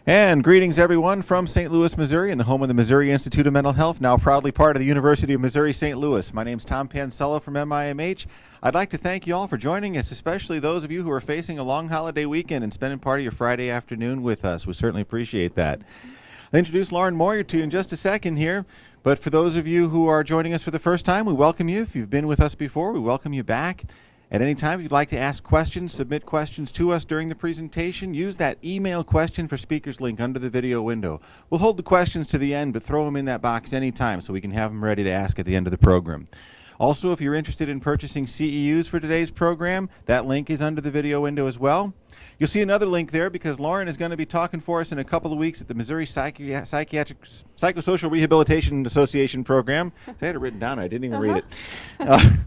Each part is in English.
And greetings, everyone, from St. Louis, Missouri, and the home of the Missouri Institute of Mental Health, now proudly part of the University of Missouri St. Louis. My name's Tom Pansella from MIMH. I'd like to thank you all for joining us, especially those of you who are facing a long holiday weekend and spending part of your Friday afternoon with us. We certainly appreciate that. I'll introduce Lauren Moyer to you in just a second here. But for those of you who are joining us for the first time, we welcome you. If you've been with us before, we welcome you back. At any time, if you'd like to ask questions, submit questions to us during the presentation, use that email question for speakers link under the video window. We'll hold the questions to the end, but throw them in that box anytime so we can have them ready to ask at the end of the program. Also, if you're interested in purchasing CEUs for today's program, that link is under the video window as well. You'll see another link there because Lauren is going to be talking for us in a couple of weeks at the Missouri Psychiatric Psychosocial Rehabilitation Association program. I had it written down. I didn't even read it.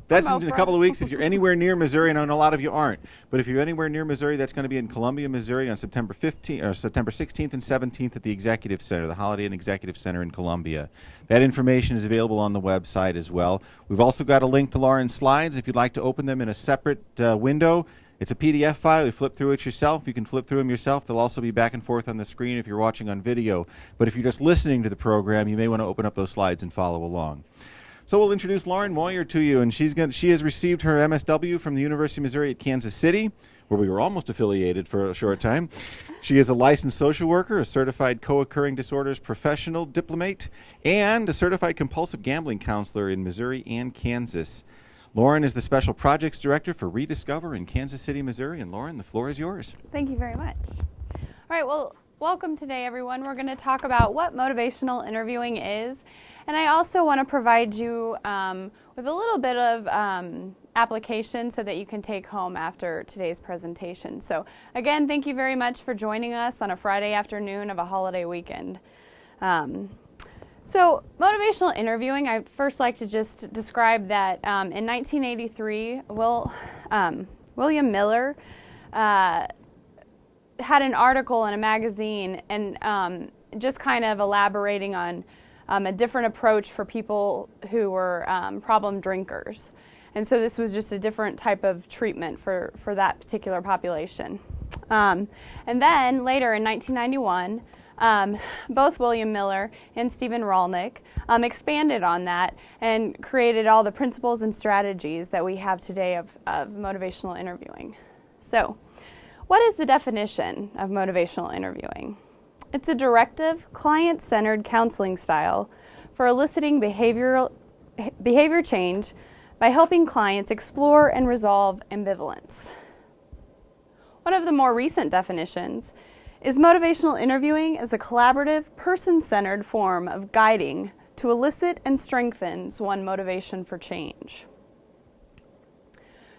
That's in a couple of weeks. If you're anywhere near Missouri, and I know a lot of you aren't, but if you're anywhere near Missouri, that's going to be in Columbia, Missouri on September 16th and 17th at the Executive Center, the Holiday Inn Executive Center in Columbia. That information is available on the website as well. We've also got a link to Lauren's slides if you'd like to open them in a separate window. It's a PDF file. You flip through it yourself. You can flip through them yourself. They'll also be back and forth on the screen if you're watching on video. But if you're just listening to the program, you may want to open up those slides and follow along. So we'll introduce Lauren Moyer to you, and she has received her MSW from the University of Missouri at Kansas City, where we were almost affiliated for a short time. She is a licensed social worker, a certified co-occurring disorders professional diplomate, and a certified compulsive gambling counselor in Missouri and Kansas. Lauren is the Special Projects Director for Rediscover in Kansas City, Missouri. And Lauren, the floor is yours. Thank you very much. All right, well, welcome today, everyone. We're going to talk about what motivational interviewing is. And I also want to provide you with a little bit of application so that you can take home after today's presentation. So again, thank you very much for joining us on a Friday afternoon of a holiday weekend. So motivational interviewing, I'd first like to just describe that in 1983, William Miller had an article in a magazine and just kind of elaborating on a different approach for people who were problem drinkers. And so this was just a different type of treatment for that particular population. And then later in 1991, both William Miller and Stephen Rolnick expanded on that and created all the principles and strategies that we have today of motivational interviewing. So, what is the definition of motivational interviewing? It's a directive, client-centered counseling style for eliciting behavior change by helping clients explore and resolve ambivalence. One of the more recent definitions is motivational interviewing as a collaborative, person-centered form of guiding to elicit and strengthens one's motivation for change.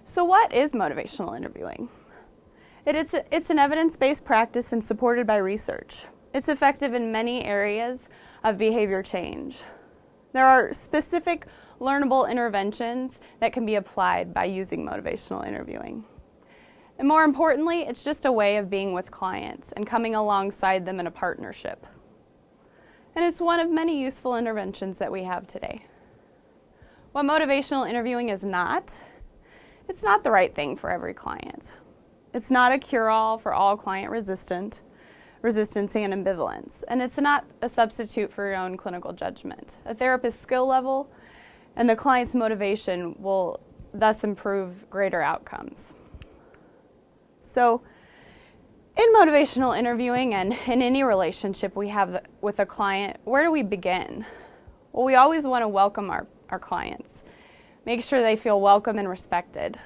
So what is motivational interviewing? It's an evidence-based practice and supported by research. It's effective in many areas of behavior change. There are specific learnable interventions that can be applied by using motivational interviewing. And more importantly, it's just a way of being with clients and coming alongside them in a partnership. And it's one of many useful interventions that we have today. What motivational interviewing is not, it's not the right thing for every client. It's not a cure-all for all client resistance and ambivalence. And it's not a substitute for your own clinical judgment. A therapist's skill level and the client's motivation will thus improve greater outcomes. So, in motivational interviewing and in any relationship we have with a client, where do we begin? Well, we always want to welcome our clients. Make sure they feel welcome and respected.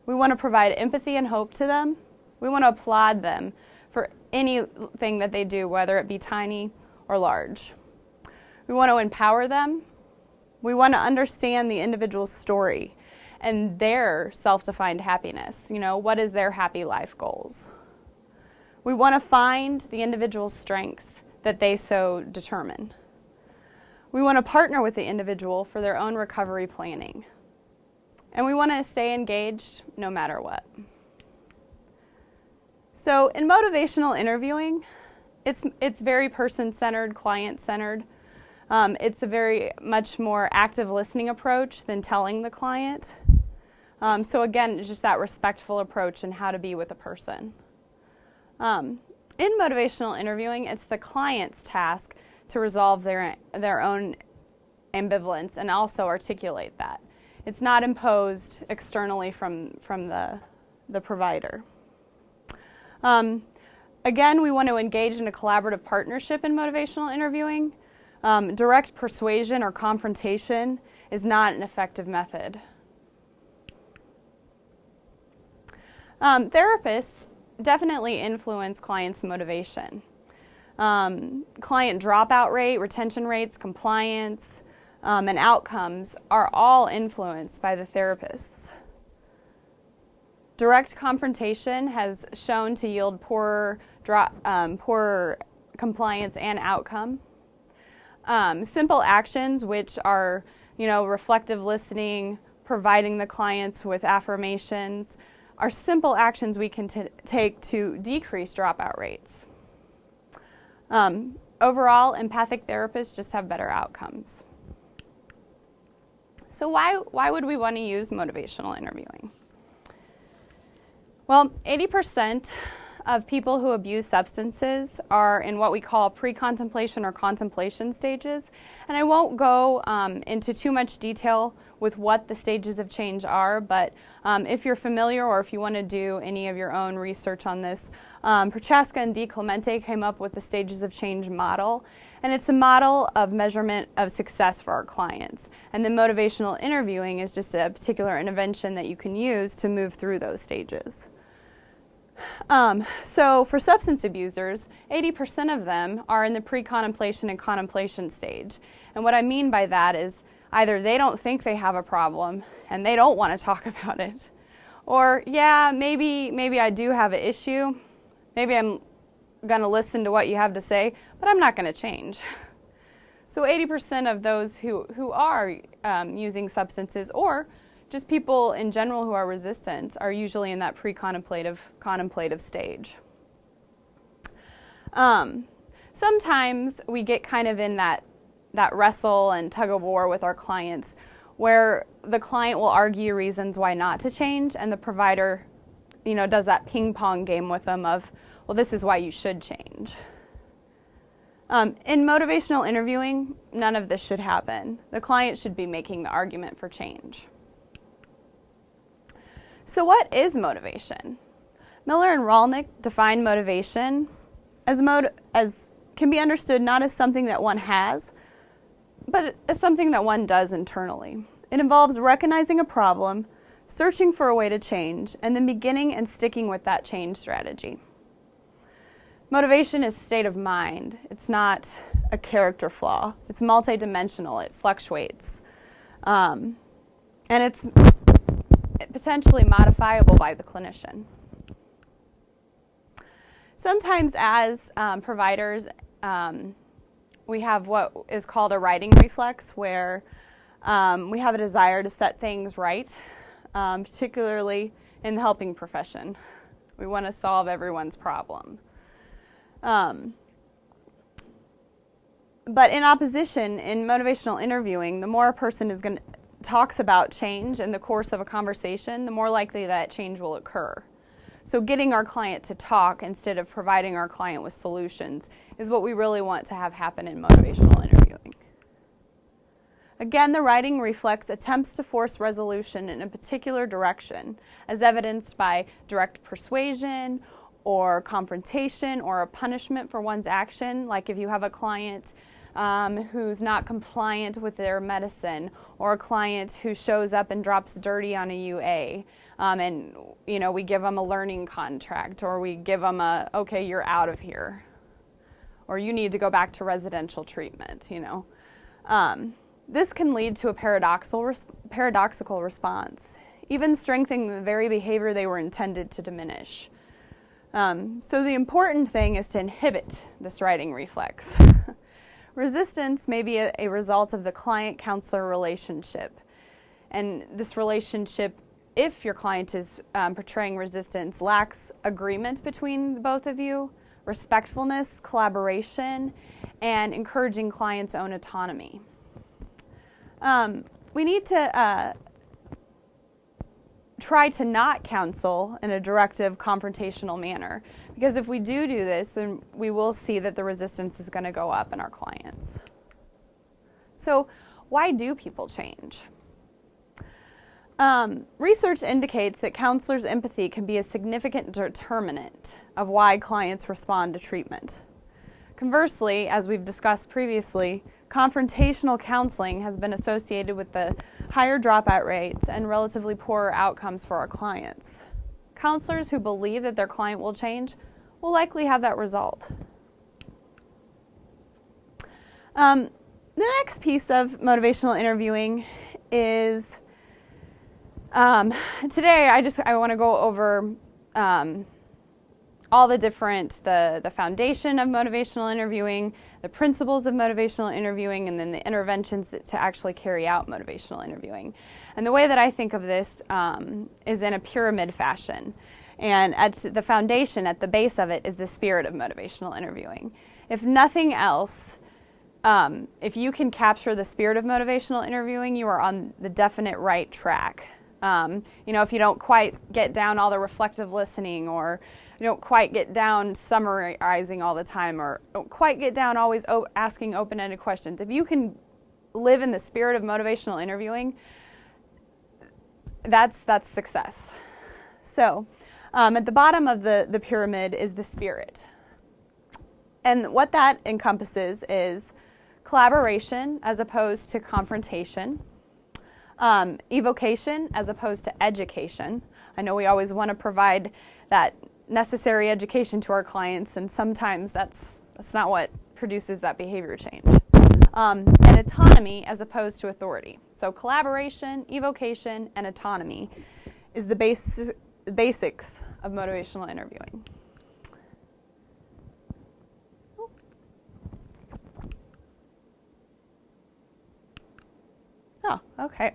We want to provide empathy and hope to them. We want to applaud them for anything that they do, whether it be tiny or large. We want to empower them. We want to understand the individual's story and their self-defined happiness. You know, what is their happy life goals? We want to find the individual's strengths that they so determine. We want to partner with the individual for their own recovery planning. And we want to stay engaged no matter what. So in motivational interviewing, it's very person-centered, client-centered. It's a very much more active listening approach than telling the client. So again, it's just that respectful approach and how to be with a person. In motivational interviewing, it's the client's task to resolve their own ambivalence and also articulate that. It's not imposed externally from the provider. Again, we want to engage in a collaborative partnership in motivational interviewing. Direct persuasion or confrontation is not an effective method. Therapists definitely influence clients' motivation. Client dropout rate, retention rates, compliance, and outcomes are all influenced by the therapists. Direct confrontation has shown to yield poor compliance and outcome. Simple actions, which are, reflective listening, providing the clients with affirmations, are simple actions we can take to decrease dropout rates. Overall, empathic therapists just have better outcomes. So why would we want to use motivational interviewing? Well, 80% of people who abuse substances are in what we call pre-contemplation or contemplation stages. And I won't go into too much detail with what the stages of change are, but if you're familiar or if you want to do any of your own research on this, Prochaska and DiClemente came up with the stages of change model. And it's a model of measurement of success for our clients. And then motivational interviewing is just a particular intervention that you can use to move through those stages. So for substance abusers, 80% of them are in the pre-contemplation and contemplation stage. And what I mean by that is either they don't think they have a problem and they don't want to talk about it, or yeah, maybe I do have an issue. Maybe I'm going to listen to what you have to say, but I'm not going to change. So 80% of those who are using substances, or just people in general who are resistant, are usually in that contemplative stage. Sometimes we get kind of in that wrestle and tug of war with our clients, where the client will argue reasons why not to change, and the provider, does that ping pong game with them of, well, this is why you should change. In motivational interviewing, none of this should happen. The client should be making the argument for change. So what is motivation? Miller and Rolnick define motivation as can be understood not as something that one has, but as something that one does internally. It involves recognizing a problem, searching for a way to change, and then beginning and sticking with that change strategy. Motivation is a state of mind. It's not a character flaw. It's multidimensional. It fluctuates. And it's potentially modifiable by the clinician. Sometimes as providers, we have what is called a righting reflex, where we have a desire to set things right, particularly in the helping profession. We want to solve everyone's problem. But in opposition, in motivational interviewing, the more a person talks about change in the course of a conversation, the more likely that change will occur. So getting our client to talk instead of providing our client with solutions is what we really want to have happen in motivational interviewing. Again, the righting reflex attempts to force resolution in a particular direction, as evidenced by direct persuasion or confrontation or a punishment for one's action, like if you have a client who's not compliant with their medicine, or a client who shows up and drops dirty on a UA, and we give them a learning contract, or we give them okay, you're out of here, or you need to go back to residential treatment. This can lead to a paradoxical response, even strengthening the very behavior they were intended to diminish. So the important thing is to inhibit this righting reflex. Resistance may be a result of the client-counselor relationship. And this relationship, if your client is portraying resistance, lacks agreement between the both of you, respectfulness, collaboration, and encouraging clients' own autonomy. We need to try to not counsel in a directive, confrontational manner. Because if we do this, then we will see that the resistance is going to go up in our clients. So why do people change? Research indicates that counselors' empathy can be a significant determinant of why clients respond to treatment. Conversely, as we've discussed previously, confrontational counseling has been associated with the higher dropout rates and relatively poorer outcomes for our clients. Counselors who believe that their client will change will likely have that result. The next piece of motivational interviewing is today I want to go over all the different, the foundation of motivational interviewing, the principles of motivational interviewing, and then the interventions to actually carry out motivational interviewing. And the way that I think of this is in a pyramid fashion. And at the foundation, at the base of it, is the spirit of motivational interviewing. If nothing else, if you can capture the spirit of motivational interviewing, you are on the definite right track. If you don't quite get down all the reflective listening, or you don't quite get down summarizing all the time, or don't quite get down always asking open-ended questions, if you can live in the spirit of motivational interviewing, that's success. So at the bottom of the pyramid is the spirit. And what that encompasses is collaboration as opposed to confrontation, evocation as opposed to education. I know we always want to provide that necessary education to our clients, and sometimes that's not what produces that behavior change. And autonomy as opposed to authority. So collaboration, evocation, and autonomy is the basics of motivational interviewing. Oh, okay.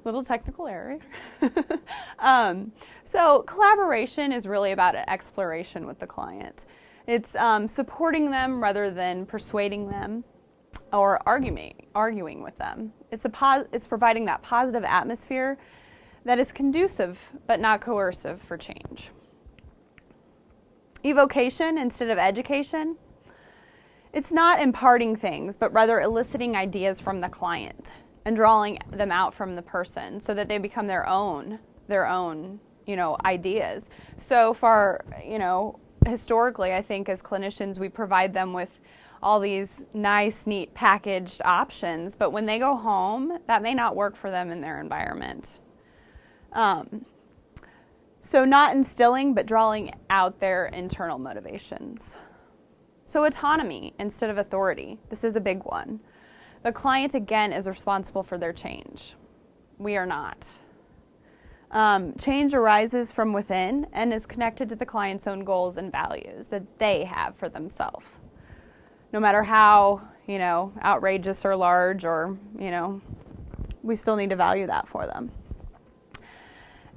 Little technical error. So collaboration is really about an exploration with the client. It's supporting them rather than persuading them or arguing with them. It's providing that positive atmosphere that is conducive but not coercive for change. Evocation instead of education. It's not imparting things, but rather eliciting ideas from the client and drawing them out from the person so that they become their own, ideas. So far, historically, I think as clinicians, we provide them with all these nice, neat, packaged options, but when they go home, that may not work for them in their environment. So not instilling, but drawing out their internal motivations. So autonomy instead of authority. This is a big one. The client, again, is responsible for their change. We are not. Change arises from within and is connected to the client's own goals and values that they have for themselves. No matter how, outrageous or large, or, we still need to value that for them.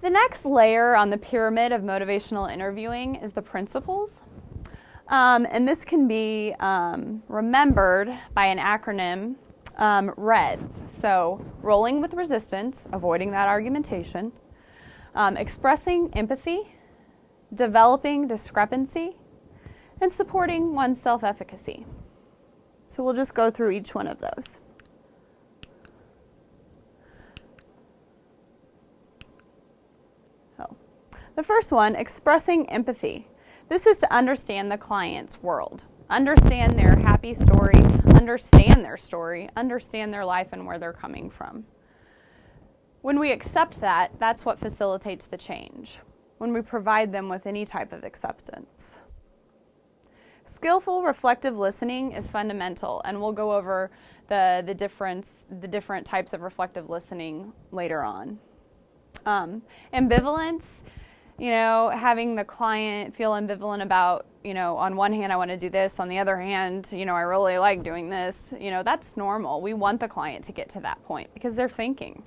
The next layer on the pyramid of motivational interviewing is the principles. And this can be remembered by an acronym, REDS. So rolling with resistance, avoiding that argumentation, expressing empathy, developing discrepancy, and supporting one's self-efficacy. So we'll just go through each one of those. The first one, expressing empathy. This is to understand the client's world, understand their happy story, understand their story, understand their life and where they're coming from. When we accept that, that's what facilitates the change, when we provide them with any type of acceptance. Skillful reflective listening is fundamental, and we'll go over the different types of reflective listening later on. Ambivalence, having the client feel ambivalent about, on one hand I want to do this, on the other hand, I really like doing this, that's normal. We want the client to get to that point because they're thinking.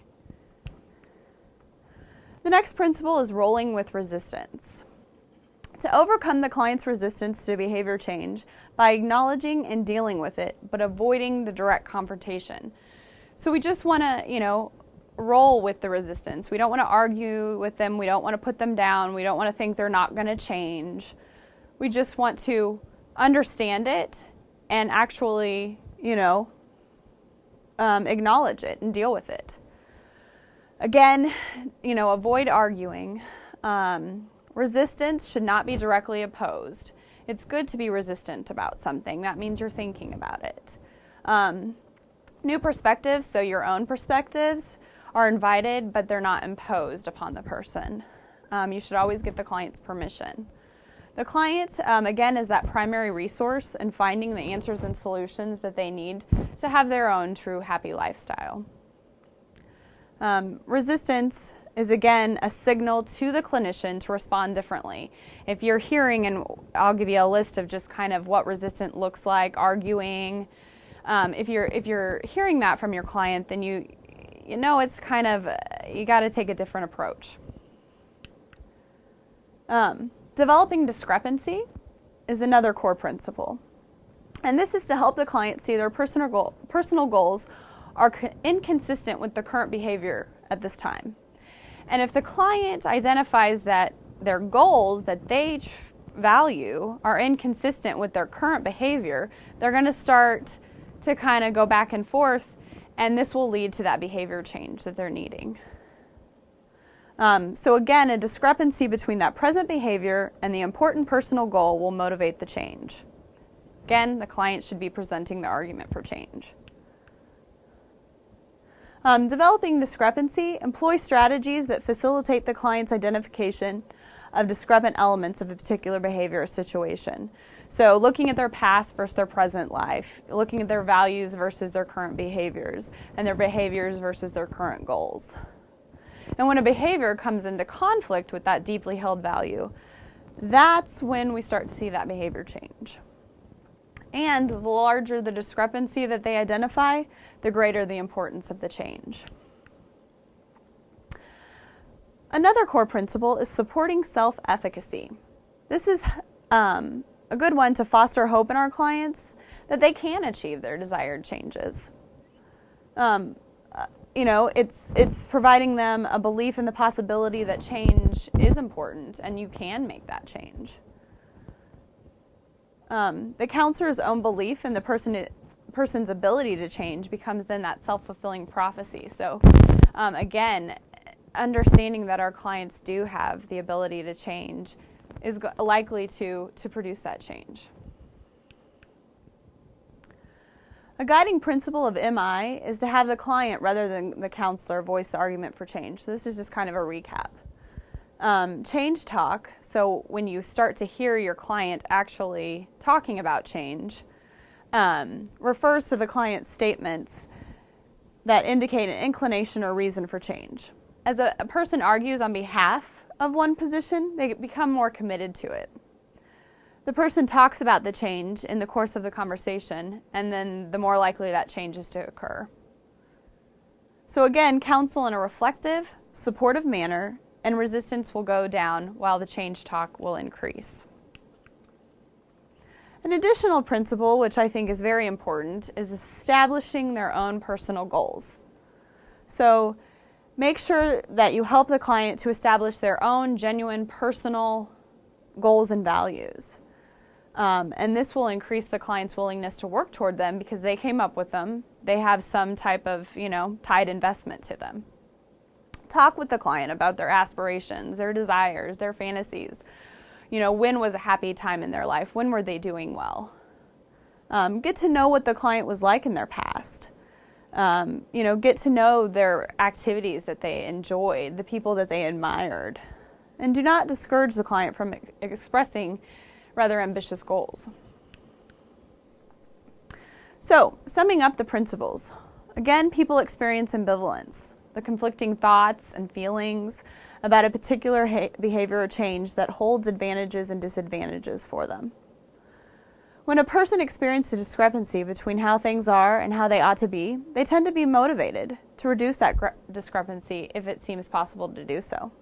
The next principle is rolling with resistance. To overcome the client's resistance to behavior change by acknowledging and dealing with it, but avoiding the direct confrontation. So we just want to, roll with the resistance. We don't want to argue with them. We don't want to put them down. We don't want to think they're not going to change. We just want to understand it and actually, acknowledge it and deal with it. Again, avoid arguing. Resistance should not be directly opposed. It's good to be resistant about something. That means you're thinking about it. New perspectives, so your own perspectives, are invited, but they're not imposed upon the person. You should always get the client's permission. The client, again, is that primary resource in finding the answers and solutions that they need to have their own true happy lifestyle. Resistance is, again, a signal to the clinician to respond differently. If you're hearing, and I'll give you a list of just kind of what resistant looks like, arguing. If you're hearing that from your client, then it's kind of, you got to take a different approach. Developing discrepancy is another core principle. And this is to help the client see their personal goals are inconsistent with the current behavior at this time. And if the client identifies that their goals that they value are inconsistent with their current behavior, they're going to start to kind of go back and forth, and this will lead to that behavior change that they're needing. So again, a discrepancy between that present behavior and the important personal goal will motivate the change. Again, the client should be presenting the argument for change. Developing discrepancy, employ strategies that facilitate the client's identification of discrepant elements of a particular behavior or situation. So looking at their past versus their present life, looking at their values versus their current behaviors, and their behaviors versus their current goals. And when a behavior comes into conflict with that deeply held value, that's when we start to see that behavior change. And the larger the discrepancy that they identify, the greater the importance of the change. Another core principle is supporting self-efficacy. This is a good one to foster hope in our clients that they can achieve their desired changes. It's providing them a belief in the possibility that change is important and you can make that change. The counselor's own belief in the person's ability to change becomes then that self-fulfilling prophecy. So again, understanding that our clients do have the ability to change is likely to produce that change. A guiding principle of MI is to have the client rather than the counselor voice the argument for change. So this is just kind of a recap. Change talk, so when you start to hear your client actually talking about change, refers to the client's statements that indicate an inclination or reason for change. As a person argues on behalf of one position, they become more committed to it. The person talks about the change in the course of the conversation, and then the more likely that change is to occur. So again, counsel in a reflective, supportive manner, and resistance will go down while the change talk will increase. An additional principle, which I think is very important, is establishing their own personal goals. So make sure that you help the client to establish their own genuine personal goals and values. And this will increase the client's willingness to work toward them because they came up with them. They have some type of, tied investment to them. Talk with the client about their aspirations, their desires, their fantasies. When was a happy time in their life? When were they doing well? Get to know what the client was like in their past. Get to know their activities that they enjoyed, the people that they admired. And do not discourage the client from expressing rather ambitious goals. So, summing up the principles. Again, people experience ambivalence, the conflicting thoughts and feelings about a particular behavior or change that holds advantages and disadvantages for them. When a person experiences a discrepancy between how things are and how they ought to be, they tend to be motivated to reduce that discrepancy if it seems possible to do so.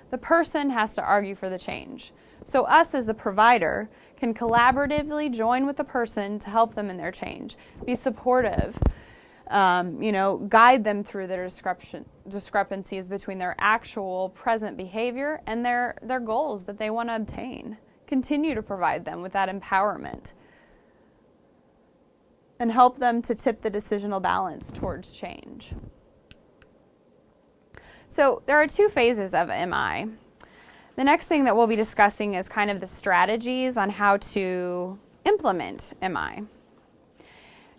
The person has to argue for the change. So us as the provider can collaboratively join with the person to help them in their change, be supportive, guide them through the discrepancies between their actual present behavior and their goals that they want to obtain. Continue to provide them with that empowerment and help them to tip the decisional balance towards change. So there are 2 phases of MI. The next thing that we'll be discussing is kind of the strategies on how to implement MI.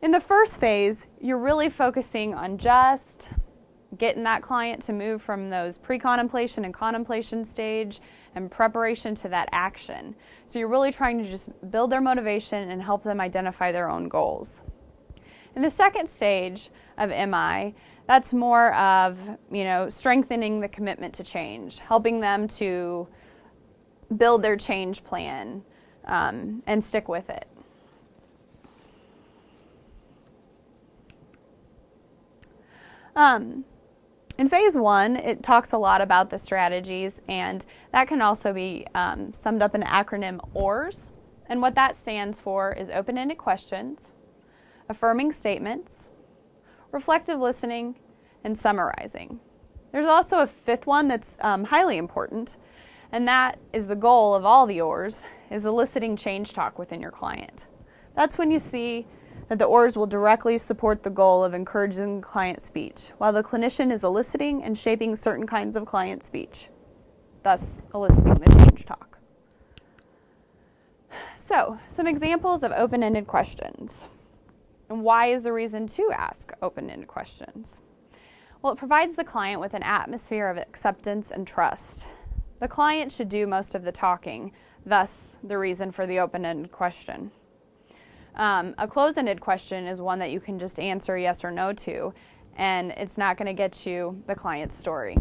In the first phase, you're really focusing on just getting that client to move from those pre-contemplation and contemplation stage and preparation to that action. So you're really trying to just build their motivation and help them identify their own goals. In the second stage of MI, that's more of, strengthening the commitment to change, helping them to build their change plan and stick with it. In phase 1, it talks a lot about the strategies, and that can also be summed up in the acronym OARS. And what that stands for is open-ended questions, affirming statements, reflective listening, and summarizing. There's also a 5th one that's highly important, and that is the goal of all the OARS, is eliciting change talk within your client. That's when you see that the OARS will directly support the goal of encouraging client speech, while the clinician is eliciting and shaping certain kinds of client speech, thus eliciting the change talk. So, some examples of open-ended questions. And why is the reason to ask open-ended questions? Well, it provides the client with an atmosphere of acceptance and trust. The client should do most of the talking, thus the reason for the open-ended question. A closed-ended question is one that you can just answer yes or no to, and it's not going to get you the client's story.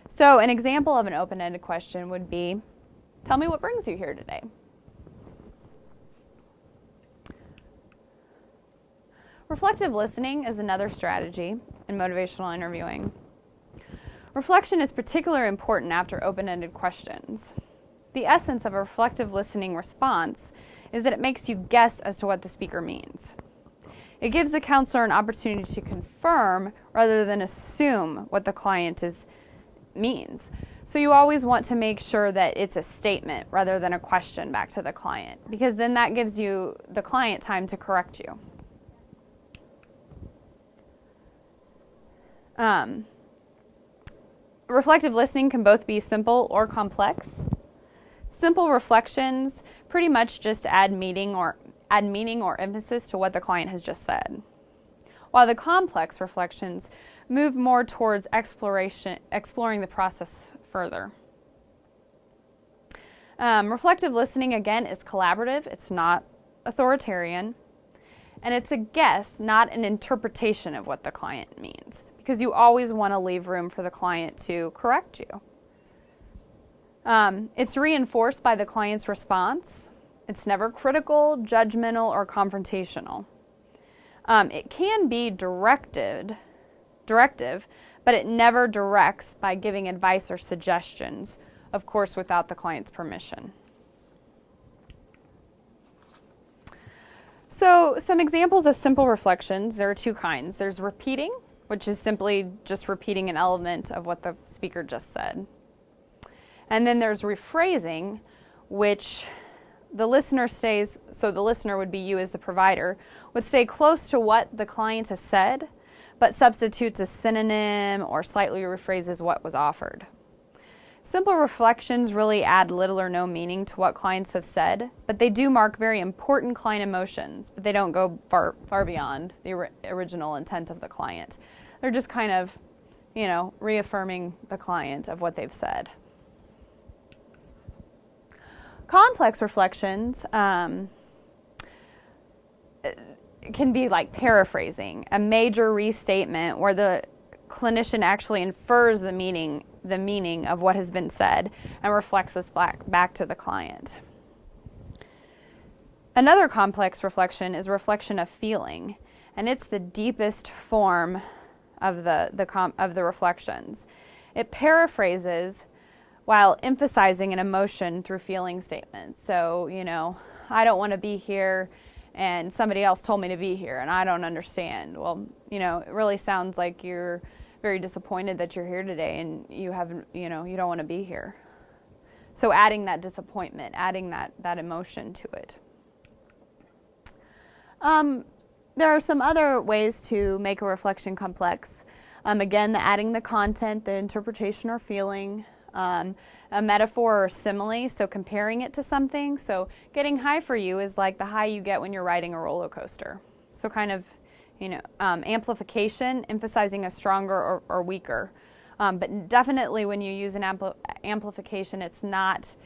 So an example of an open-ended question would be, tell me what brings you here today. Reflective listening is another strategy in motivational interviewing. Reflection is particularly important after open-ended questions. The essence of a reflective listening response is that it makes you guess as to what the speaker means. It gives the counselor an opportunity to confirm rather than assume what the client means. So you always want to make sure that it's a statement rather than a question back to the client, because then that gives you, the client, time to correct you. Reflective listening can both be simple or complex. Simple reflections pretty much just add meaning or emphasis to what the client has just said, while the complex reflections move more towards exploring the process further. Reflective listening, again, is collaborative. It's not authoritarian, and it's a guess, not an interpretation of what the client means, because you always want to leave room for the client to correct you. It's reinforced by the client's response. It's never critical, judgmental, or confrontational. It can be directive, but it never directs by giving advice or suggestions, of course without the client's permission. So some examples of simple reflections, there are 2 kinds. There's repeating, which is simply just repeating an element of what the speaker just said. And then there's rephrasing, which the listener would be you as the provider, would stay close to what the client has said, but substitutes a synonym or slightly rephrases what was offered. Simple reflections really add little or no meaning to what clients have said, but they do mark very important client emotions, but they don't go far beyond the original intent of the client. They're just kind of, reaffirming the client of what they've said. Complex reflections can be like paraphrasing, a major restatement where the clinician actually infers the meaning of what has been said and reflects this back to the client. Another complex reflection is reflection of feeling, and it's the deepest form of the reflections. It paraphrases while emphasizing an emotion through feeling statements. So, I don't want to be here and somebody else told me to be here and I don't understand. Well, it really sounds like you're very disappointed that you're here today and you don't want to be here. So adding that disappointment, adding that emotion to it. There are some other ways to make a reflection complex. Again, adding the content, the interpretation or feeling, a metaphor or simile, so comparing it to something. So getting high for you is like the high you get when you're riding a roller coaster. So kind of, amplification, emphasizing a stronger or weaker. But definitely when you use an amplification, it's not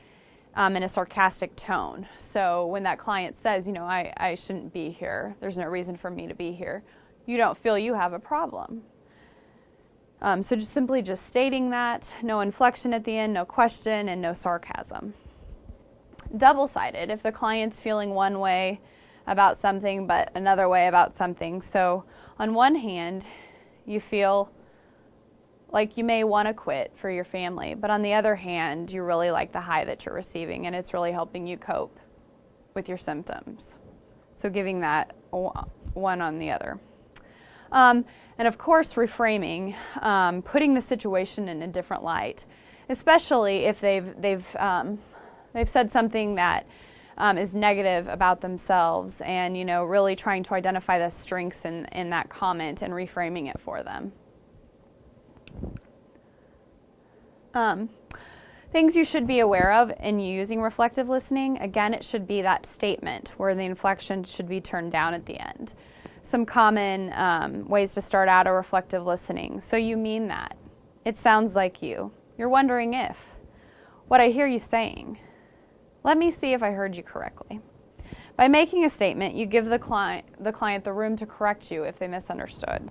in a sarcastic tone. So when that client says, I shouldn't be here, there's no reason for me to be here, you don't feel you have a problem. So just simply stating that, no inflection at the end, no question, and no sarcasm. Double-sided, if the client's feeling one way about something but another way about something. So on one hand, you feel like you may want to quit for your family, but on the other hand, you really like the high that you're receiving, and it's really helping you cope with your symptoms. So giving that one on the other. And of course, reframing, putting the situation in a different light, especially if they've said something that is negative about themselves, and really trying to identify the strengths in that comment and reframing it for them. Things you should be aware of in using reflective listening. Again, it should be that statement where the inflection should be turned down at the end. Some common ways to start out a reflective listening. So you mean that. It sounds like you. You're wondering if. What I hear you saying. Let me see if I heard you correctly. By making a statement, you give the client the room to correct you if they misunderstood.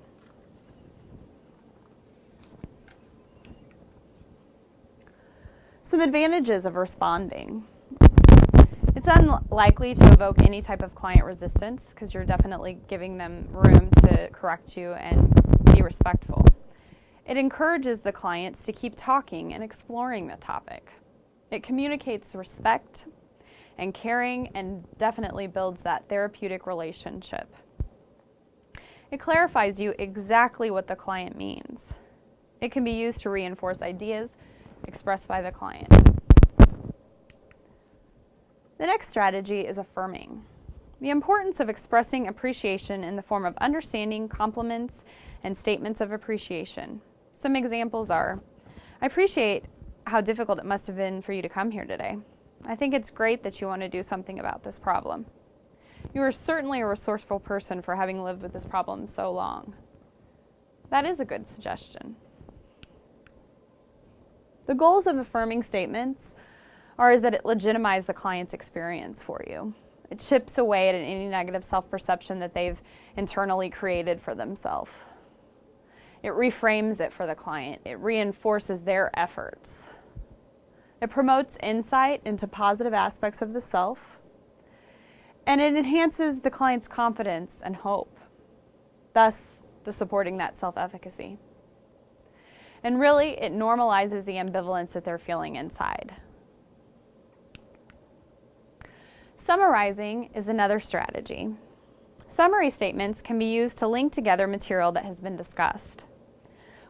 Some advantages of responding. It's unlikely to evoke any type of client resistance because you're definitely giving them room to correct you and be respectful. It encourages the clients to keep talking and exploring the topic. It communicates respect and caring and definitely builds that therapeutic relationship. It clarifies you exactly what the client means. It can be used to reinforce ideas expressed by the client. The next strategy is affirming. The importance of expressing appreciation in the form of understanding, compliments, and statements of appreciation. Some examples are, I appreciate how difficult it must have been for you to come here today. I think it's great that you want to do something about this problem. You are certainly a resourceful person for having lived with this problem so long. That is a good suggestion. The goals of affirming statements is that it legitimizes the client's experience for you. It chips away at any negative self-perception that they've internally created for themselves. It reframes it for the client. It reinforces their efforts. It promotes insight into positive aspects of the self, and it enhances the client's confidence and hope, thus supporting that self-efficacy. And really, it normalizes the ambivalence that they're feeling inside. Summarizing is another strategy. Summary statements can be used to link together material that has been discussed.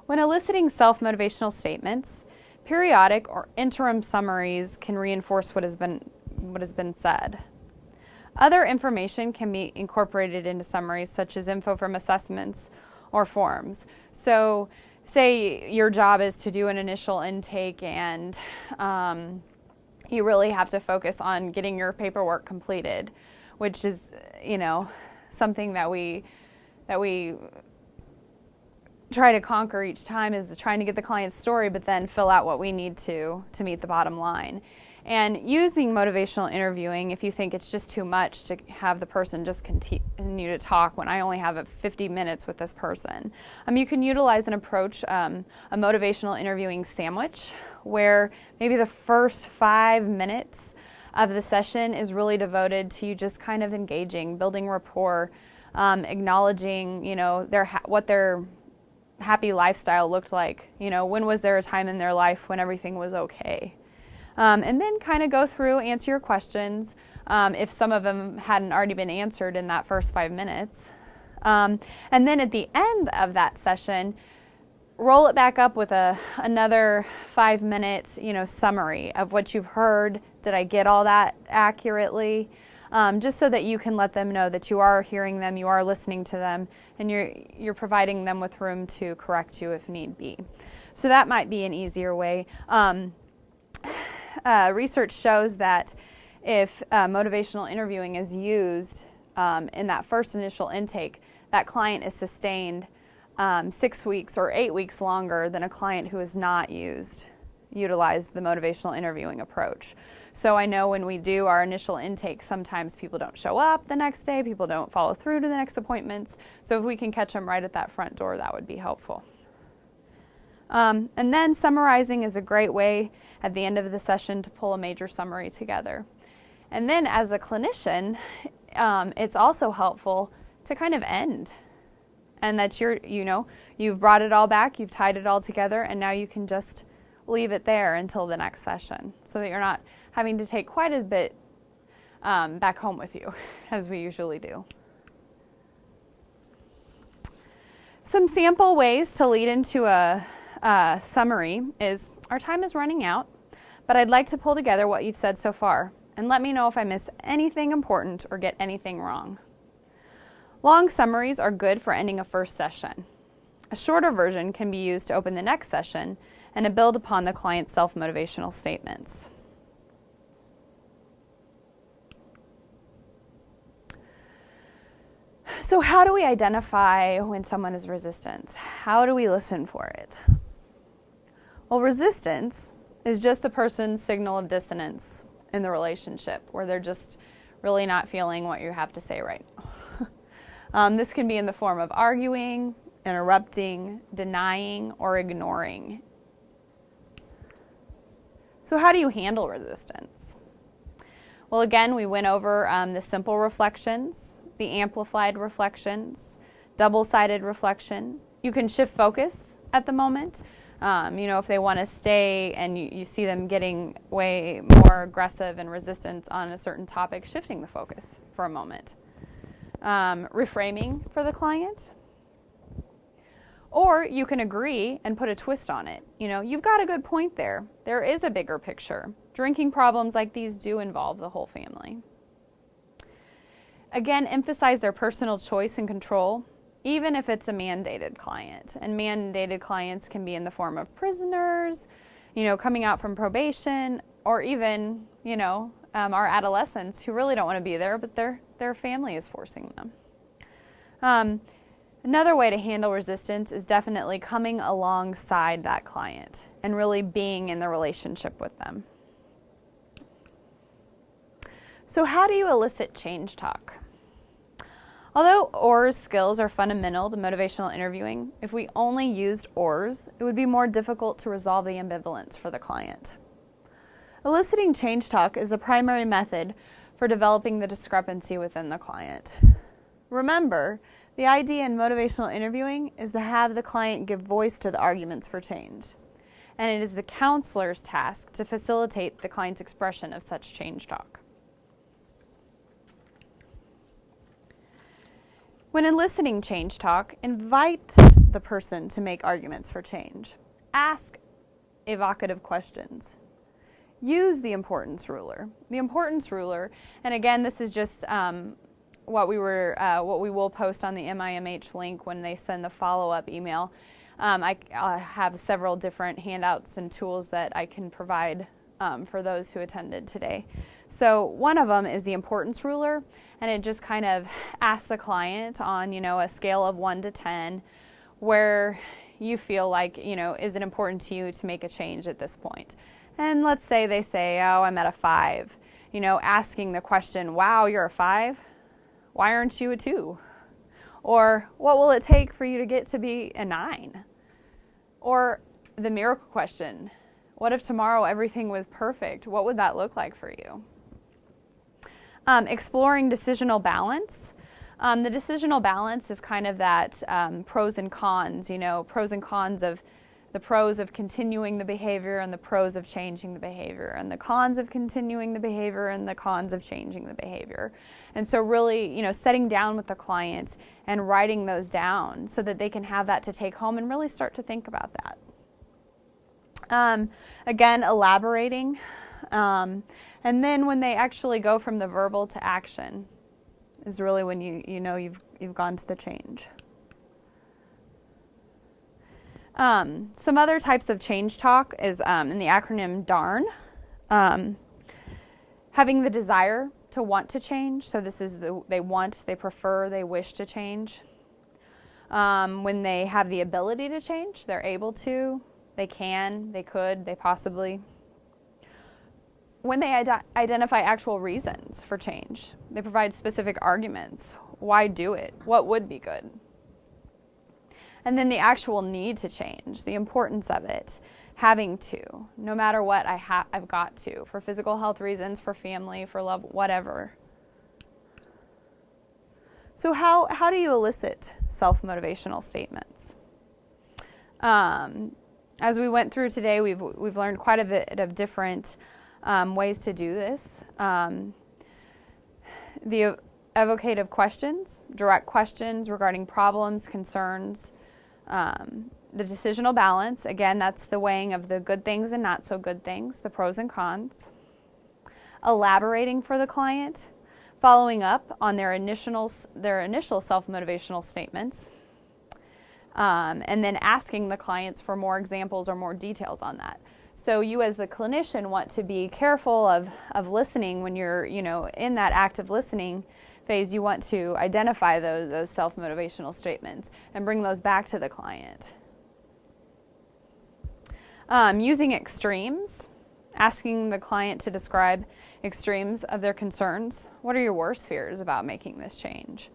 When eliciting self-motivational statements, periodic or interim summaries can reinforce what has been said. Other information can be incorporated into summaries, such as info from assessments or forms. So, say your job is to do an initial intake and you really have to focus on getting your paperwork completed, which is, something that we try to conquer each time, is trying to get the client's story, but then fill out what we need to meet the bottom line. And using motivational interviewing, if you think it's just too much to have the person just continue to talk when I only have 50 minutes with this person, you can utilize an approach, a motivational interviewing sandwich, where maybe the first 5 minutes of the session is really devoted to you just kind of engaging, building rapport, acknowledging, what their happy lifestyle looked like. When was there a time in their life when everything was okay? And then kind of go through, answer your questions, if some of them hadn't already been answered in that first 5 minutes. And then at the end of that session, roll it back up with another 5-minute, summary of what you've heard. Did I get all that accurately? Just so that you can let them know that you are hearing them, you are listening to them, and you're providing them with room to correct you if need be. So that might be an easier way. Research shows that if motivational interviewing is used in that first initial intake, that client is sustained 6 weeks or 8 weeks longer than a client who has not utilized the motivational interviewing approach. So I know when we do our initial intake, sometimes people don't show up the next day, people don't follow through to the next appointments. So if we can catch them right at that front door, that would be helpful. And then summarizing is a great way at the end of the session to pull a major summary together. And then as a clinician, it's also helpful to kind of end. And that you've brought it all back, you've tied it all together, and now you can just leave it there until the next session so that you're not having to take quite a bit back home with you, as we usually do. Some sample ways to lead into a summary is, our time is running out, but I'd like to pull together what you've said so far, and let me know if I miss anything important or get anything wrong. Long summaries are good for ending a first session. A shorter version can be used to open the next session and to build upon the client's self-motivational statements. So how do we identify when someone is resistant? How do we listen for it? Well, resistance is just the person's signal of dissonance in the relationship, where they're just really not feeling what you have to say right now. This can be in the form of arguing, interrupting, denying, or ignoring. So how do you handle resistance? Well, again, we went over the simple reflections, the amplified reflections, double-sided reflection. You can shift focus at the moment. If they want to stay and you see them getting way more aggressive and resistant on a certain topic, shifting the focus for a moment. Reframing for the client. Or you can agree and put a twist on it. You've got a good point there. There is a bigger picture. Drinking problems like these do involve the whole family. Again, emphasize their personal choice and control, even if it's a mandated client. And mandated clients can be in the form of prisoners, coming out from probation, or even, our adolescents who really don't want to be there, but their family is forcing them. Another way to handle resistance is definitely coming alongside that client and really being in the relationship with them. So how do you elicit change talk? Although ORS skills are fundamental to motivational interviewing, if we only used ORS, it would be more difficult to resolve the ambivalence for the client. Eliciting change talk is the primary method for developing the discrepancy within the client. Remember, the idea in motivational interviewing is to have the client give voice to the arguments for change, and it is the counselor's task to facilitate the client's expression of such change talk. When eliciting change talk, invite the person to make arguments for change. Ask evocative questions. Use the importance ruler. The importance ruler, and again, this is just what we will post on the MIMH link when they send the follow-up email. I have several different handouts and tools that I can provide for those who attended today. So one of them is the importance ruler, and it just kind of asks the client on, a scale of 1 to 10, where you feel like, is it important to you to make a change at this point? And let's say they say, oh, I'm at a 5. Asking the question, wow, you're a 5? Why aren't you a 2? Or what will it take for you to get to be a 9? Or the miracle question, what if tomorrow everything was perfect? What would that look like for you? Exploring decisional balance. The decisional balance is kind of that pros and cons, pros and cons of the pros of continuing the behavior and the pros of changing the behavior, and the cons of continuing the behavior and the cons of changing the behavior. And so really, setting down with the client and writing those down so that they can have that to take home and really start to think about that. Again, elaborating. And then when they actually go from the verbal to action is really when you've gone to the change. Some other types of change talk is in the acronym DARN. Having the desire to want to change. So this is they want, they prefer, they wish to change. When they have the ability to change, they're able to, they can, they could, they possibly. When they identify actual reasons for change, they provide specific arguments. Why do it? What would be good? And then the actual need to change, the importance of it, having to, no matter what, I've got to, for physical health reasons, for family, for love, whatever. So how do you elicit self-motivational statements? As we went through today, we've learned quite a bit of different ways to do this. The evocative questions, direct questions regarding problems, concerns. The decisional balance, again, that's the weighing of the good things and not so good things, the pros and cons. Elaborating for the client, following up on their initial self-motivational statements, and then asking the clients for more examples or more details on that. So you as the clinician want to be careful of listening when you're, in that active listening phase. You want to identify those self-motivational statements and bring those back to the client. Using extremes, asking the client to describe extremes of their concerns. What are your worst fears about making this change?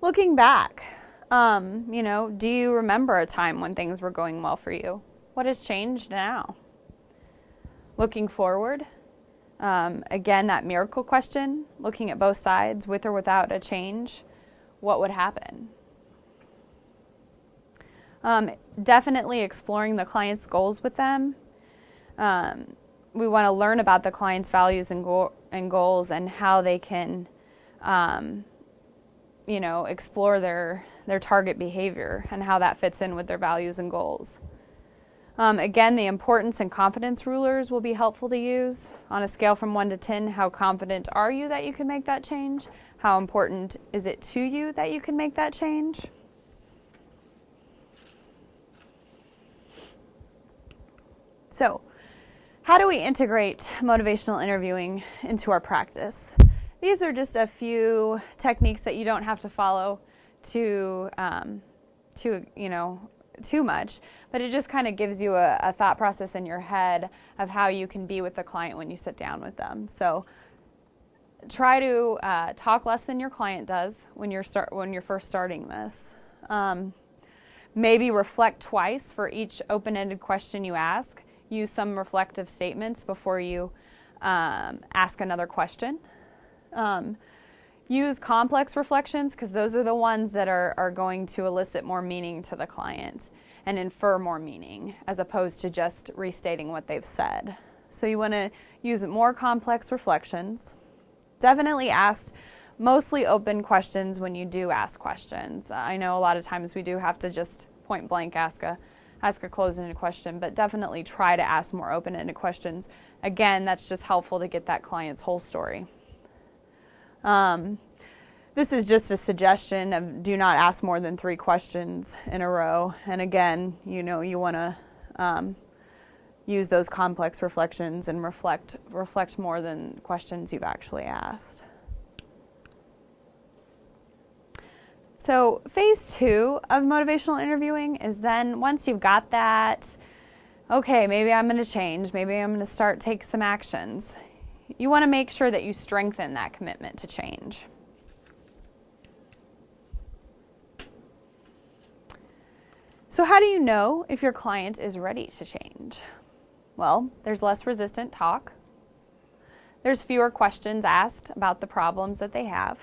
Looking back, do you remember a time when things were going well for you? What has changed now? Looking forward, again, that miracle question, looking at both sides, with or without a change, what would happen? Definitely exploring the client's goals with them. We want to learn about the client's values and goals and how they can, explore their target behavior and how that fits in with their values and goals. Again, the importance and confidence rulers will be helpful to use. On a scale from 1 to 10, how confident are you that you can make that change? How important is it to you that you can make that change? So, how do we integrate motivational interviewing into our practice? These are just a few techniques that you don't have to follow too much, but it just kind of gives you a thought process in your head of how you can be with the client when you sit down with them. So try to talk less than your client does when you're first starting this. Maybe reflect twice for each open-ended question you ask. Use some reflective statements before you ask another question. Use complex reflections, because those are the ones that are going to elicit more meaning to the client and infer more meaning, as opposed to just restating what they've said. So you want to use more complex reflections. Definitely ask mostly open questions when you do ask questions. I know a lot of times we do have to just point blank ask a closed-ended question, but definitely try to ask more open-ended questions. Again, that's just helpful to get that client's whole story. This is just a suggestion of do not ask more than 3 questions in a row. And again, you want to use those complex reflections and reflect more than questions you've actually asked. So phase 2 of motivational interviewing is then, once you've got that, okay, maybe I'm going to change, maybe I'm going to take some actions. You want to make sure that you strengthen that commitment to change. So how do you know if your client is ready to change? Well, there's less resistant talk. There's fewer questions asked about the problems that they have.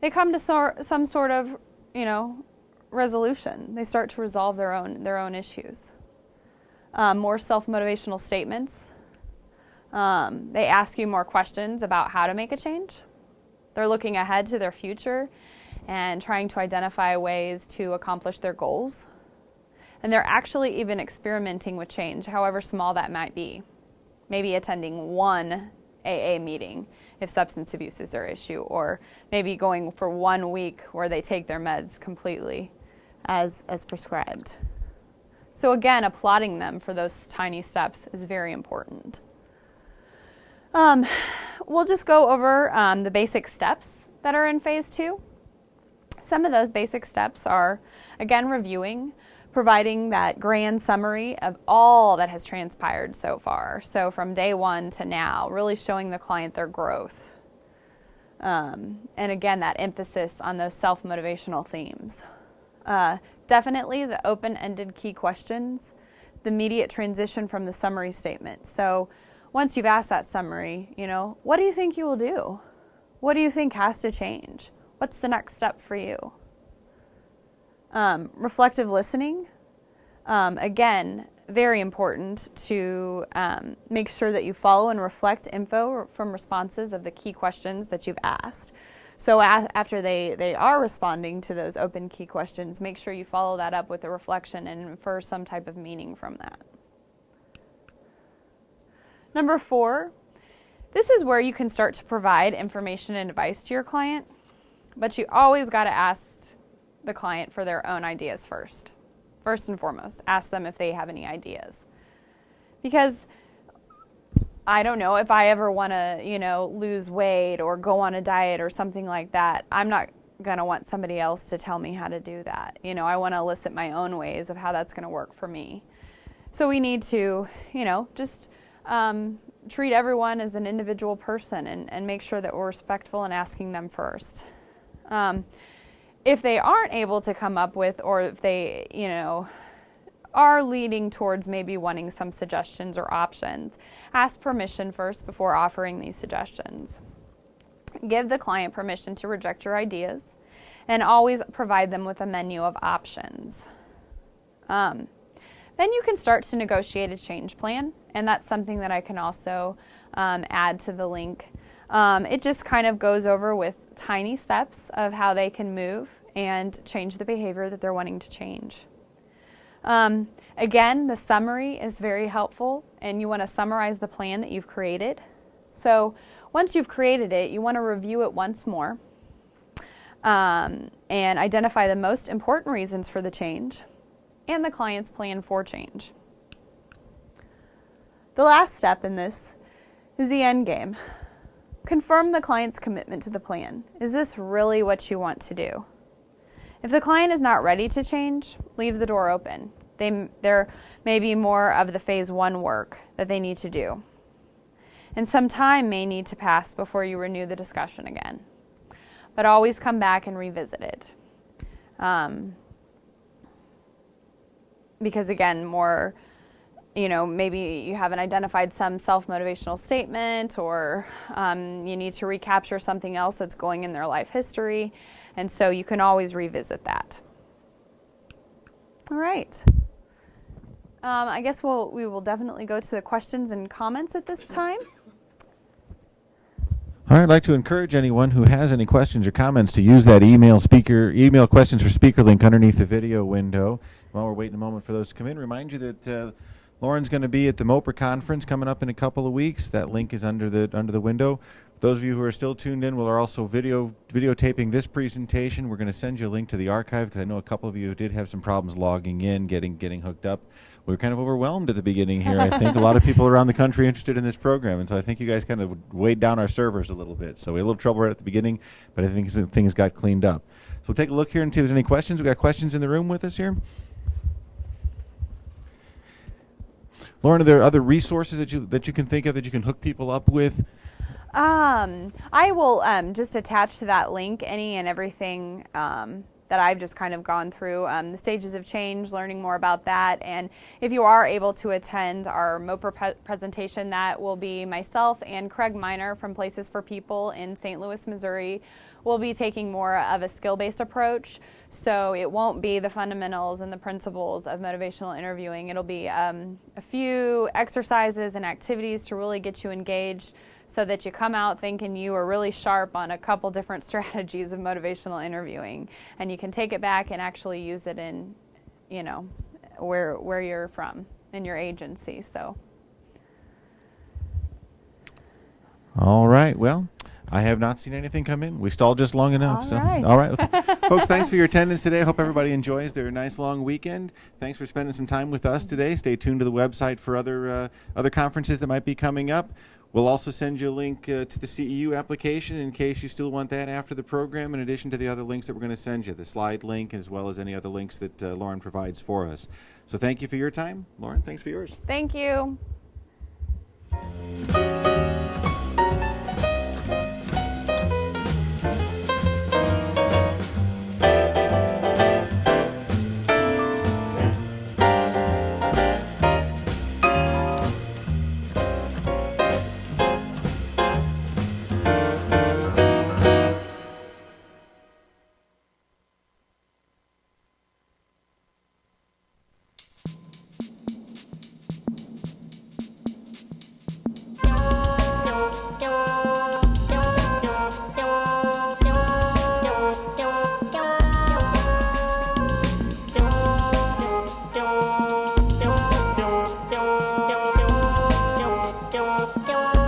They come to some sort of, resolution. They start to resolve their own issues. More self-motivational statements. They ask you more questions about how to make a change. They're looking ahead to their future and trying to identify ways to accomplish their goals. And they're actually even experimenting with change, however small that might be. Maybe attending one AA meeting if substance abuse is their issue, or maybe going for 1 week where they take their meds completely as prescribed. So again, applauding them for those tiny steps is very important. We'll just go over the basic steps that are in phase 2. Some of those basic steps are, again, reviewing, providing that grand summary of all that has transpired so far. So from day 1 to now, really showing the client their growth. And again, that emphasis on those self-motivational themes. Definitely the open-ended key questions, the immediate transition from the summary statement. So once you've asked that summary, what do you think you will do? What do you think has to change? What's the next step for you? Reflective listening. Again, very important to make sure that you follow and reflect info from responses of the key questions that you've asked. So after they are responding to those open key questions, make sure you follow that up with a reflection and infer some type of meaning from that. Number 4, this is where you can start to provide information and advice to your client, but you always got to ask the client for their own ideas first. First and foremost, ask them if they have any ideas. Because I don't know, if I ever want to, lose weight or go on a diet or something like that, I'm not going to want somebody else to tell me how to do that. I want to elicit my own ways of how that's going to work for me. So we need to, just treat everyone as an individual person and make sure that we're respectful in asking them first. If they aren't able to come up with, or if they, are leading towards maybe wanting some suggestions or options, ask permission first before offering these suggestions. Give the client permission to reject your ideas, and always provide them with a menu of options. Then you can start to negotiate a change plan, and that's something that I can also add to the link. It just kind of goes over with tiny steps of how they can move and change the behavior that they're wanting to change. Again, the summary is very helpful, and you want to summarize the plan that you've created. So once you've created it, you want to review it once more and identify the most important reasons for the change and the client's plan for change. The last step in this is the end game. Confirm the client's commitment to the plan. Is this really what you want to do? If the client is not ready to change, leave the door open. There may be more of the phase 1 work that they need to do. And some time may need to pass before you renew the discussion again. But always come back and revisit it. Because again, maybe you haven't identified some self-motivational statement, or you need to recapture something else that's going in their life history. And so you can always revisit that. All right. I guess we will definitely go to the questions and comments at this time. All right, I'd like to encourage anyone who has any questions or comments to use that email questions for speaker link underneath the video window. While we're waiting a moment for those to come in, remind you that Lauren's going to be at the MOPR conference coming up in a couple of weeks. That link is under the window. Those of you who are still tuned in, we're also videotaping this presentation. We're going to send you a link to the archive, because I know a couple of you did have some problems logging in, getting hooked up. We were kind of overwhelmed at the beginning here. I think a lot of people around the country interested in this program, and so I think you guys kind of weighed down our servers a little bit. So we had a little trouble right at the beginning, but I think things got cleaned up. So we'll take a look here and see if there's any questions. We got questions in the room with us here. Lauren, are there other resources that you can think of that you can hook people up with? I will just attach to that link any and everything that that I've just kind of gone through. The stages of change, learning more about that. And if you are able to attend our MOPR presentation, that will be myself and Craig Miner from Places for People in St. Louis, Missouri. We'll be taking more of a skill-based approach, so it won't be the fundamentals and the principles of motivational interviewing. It'll be a few exercises and activities to really get you engaged so that you come out thinking you are really sharp on a couple different strategies of motivational interviewing, and you can take it back and actually use it in, you know, where you're from, in your agency. So. All right, well, I have not seen anything come in. We stalled just long enough. All right. Folks, thanks for your attendance today. I hope everybody enjoys their nice long weekend. Thanks for spending some time with us today. Stay tuned to the website for other conferences that might be coming up. We'll also send you a link to the CEU application in case you still want that after the program, in addition to the other links that we're going to send you, the slide link as well as any other links that Lauren provides for us. So thank you for your time. Lauren, thanks for yours. Thank you. Yo